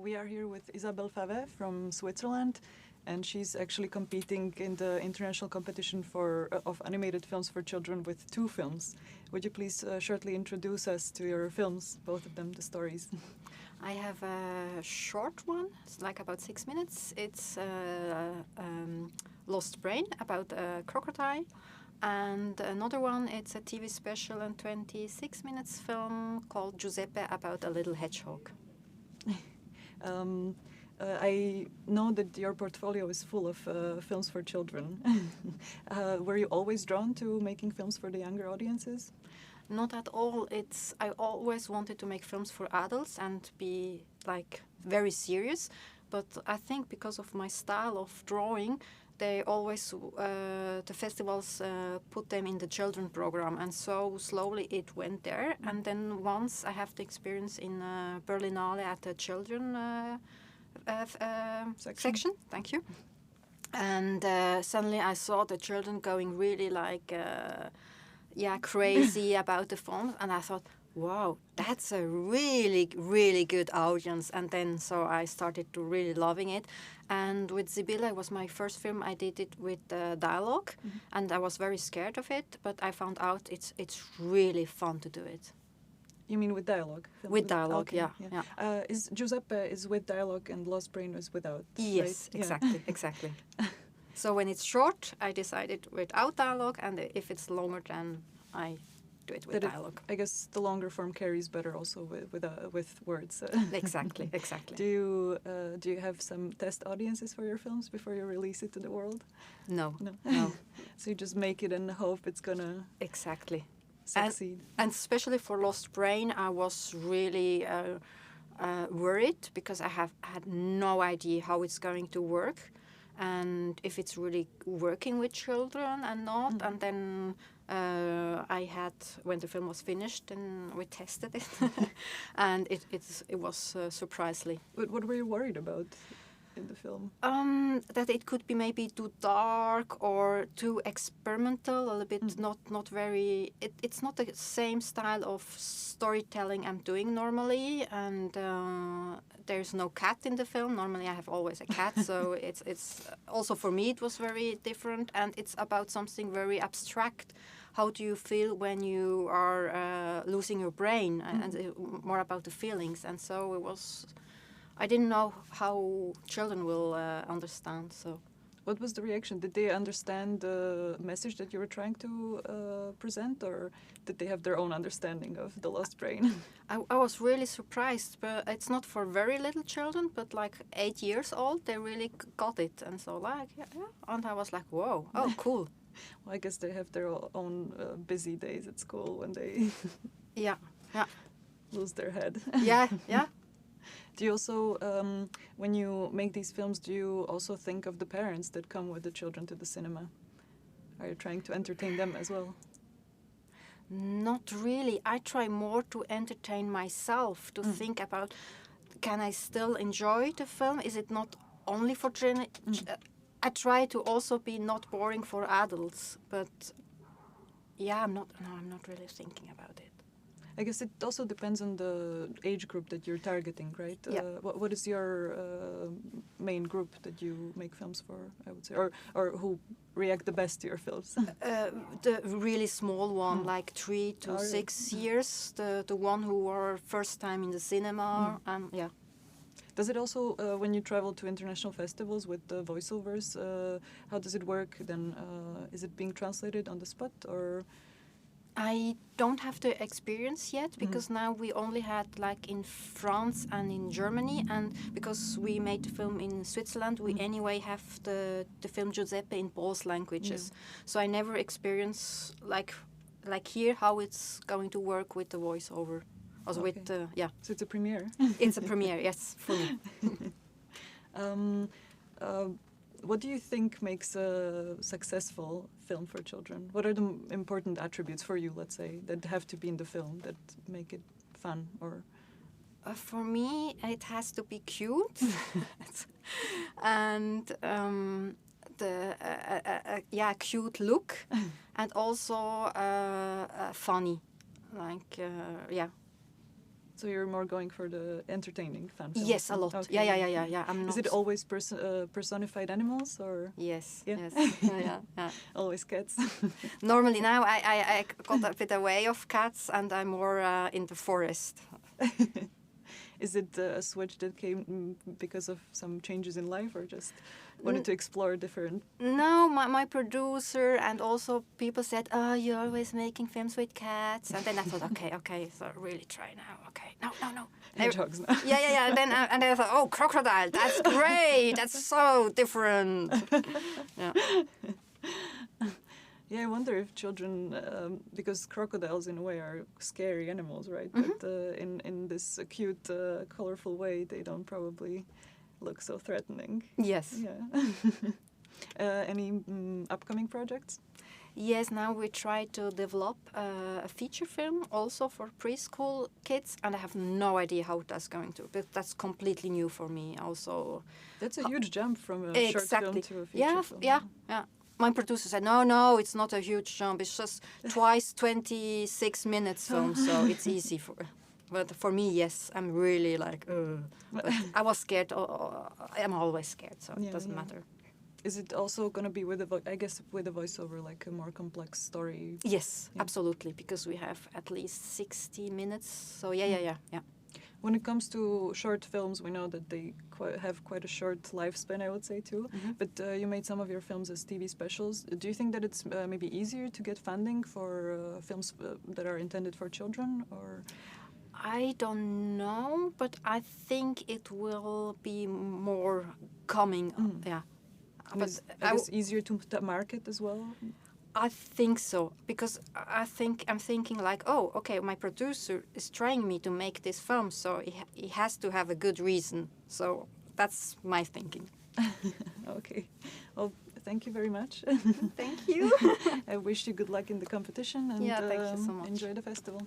We are here with Isabelle Favez from Switzerland, and she's actually competing in the international competition of animated films for children with 2 films. Would you please shortly introduce us to your films, both of them, the stories? I have a short one, it's like about 6 minutes. It's Lost Brain, about a crocodile. And another one, it's a TV special and 26 minutes film called Giuseppe, about a little hedgehog. I know that your portfolio is full of films for children. Were you always drawn to making films for the younger audiences? Not at all. I always wanted to make films for adults and be like very serious. But I think because of my style of drawing, they always, the festivals put them in the children program, and so slowly it went there. And then once I have the experience in Berlinale at the children section. Thank you. And suddenly I saw the children going really like, crazy about the film, and I thought, wow, that's a really, really good audience. And then so I started to really loving it. And with Sibylle, it was my first film. I did it with dialogue, and I was very scared of it, but I found out it's really fun to do it. You mean with dialogue? With dialogue, okay, yeah. Is Giuseppe is with dialogue and Lost Brain is without? Yes, right? exactly, exactly. So when it's short, I decided without dialogue, and if it's longer, then I do it with dialogue. I guess the longer form carries better also with words. Exactly, exactly. Do you have some test audiences for your films before you release it to the world? No. So you just make it and hope it's gonna exactly succeed. And especially for Lost Brain, I was really worried because I have had no idea how it's going to work, and if it's really working with children and not. And then when the film was finished, and we tested it, and it was surprisingly. What were you worried about in the film? That it could be maybe too dark or too experimental, a little bit not very. It's not the same style of storytelling I'm doing normally, and there's no cat in the film. Normally I have always a cat, so it's also for me it was very different, and it's about something very abstract. How do you feel when you are losing your brain, and more about the feelings, and so it was. I didn't know how children will understand. So, what was the reaction? Did they understand the message that you were trying to present, or did they have their own understanding of the Lost Brain? I was really surprised, but it's not for very little children, but like 8 years old, they really got it, and so like and I was like, whoa, oh, cool. Well, I guess they have their own busy days at school when they lose their head. Yeah. Do you also, when you make these films, do you also think of the parents that come with the children to the cinema? Are you trying to entertain them as well? Not really. I try more to entertain myself, to think about, can I still enjoy the film? Is it not only for children? I try to also be not boring for adults, but I'm not really thinking about it. I guess it also depends on the age group that you're targeting, right? Yeah. What is your main group that you make films for, I would say, or who react the best to your films? The really small one, like 3 to 6 years, the one who were first time in the cinema, Does it also, when you travel to international festivals with the voiceovers, how does it work then? Is it being translated on the spot, or...? I don't have the experience yet, because now we only had like in France and in Germany, and because we made the film in Switzerland, we anyway have the film Giuseppe in both languages. So I never experience like here how it's going to work with the voiceover. Also with So it's a premiere. It's a premiere, yes, for me. What do you think makes a successful film for children? What are the important attributes for you, let's say, that have to be in the film that make it fun? Or for me, it has to be cute, and cute look, and also funny, like So you're more going for the entertaining fan films? Yes, a lot. Okay. Yeah. I'm not. Is it always personified animals or? Yes. Yeah. Yes. Yeah. Always cats? Normally now I got a bit away of cats and I'm more in the forest. Is it a switch that came because of some changes in life, or just wanted to explore different? No, my producer and also people said, "Oh, you're always making films with cats," and then I thought, okay, so really try now. Okay, no. Hedgehogs now. Yeah. And then I thought, oh, crocodile, that's great. That's so different. Yeah. Yeah, I wonder if children, because crocodiles in a way are scary animals, right? But in this cute, colorful way, they don't probably look so threatening. Yes. Yeah. Any upcoming projects? Yes, now we try to develop a feature film also for preschool kids, and I have no idea how that's going to. But that's completely new for me. Also, That's a huge jump from a short film to a feature film. Yeah. My producer said, no, it's not a huge jump. It's just twice 26 minutes film, so it's easy for. But for me, yes, I'm really like. But I was scared. I am always scared, so it doesn't matter. Is it also going to be with with a voiceover, like a more complex story? Yes, absolutely, because we have at least 60 minutes. So yeah. When it comes to short films, we know that they have quite a short lifespan, I would say, too. Mm-hmm. But you made some of your films as TV specials. Do you think that it's maybe easier to get funding for films that are intended for children, or? I don't know, but I think it will be more coming. Yeah. But is it easier to market as well? I think so, because I'm thinking like, oh, okay, my producer is trying me to make this film, so he has to have a good reason. So that's my thinking. Okay. Well, thank you very much. Thank you. I wish you good luck in the competition, and thank you so much. Enjoy the festival.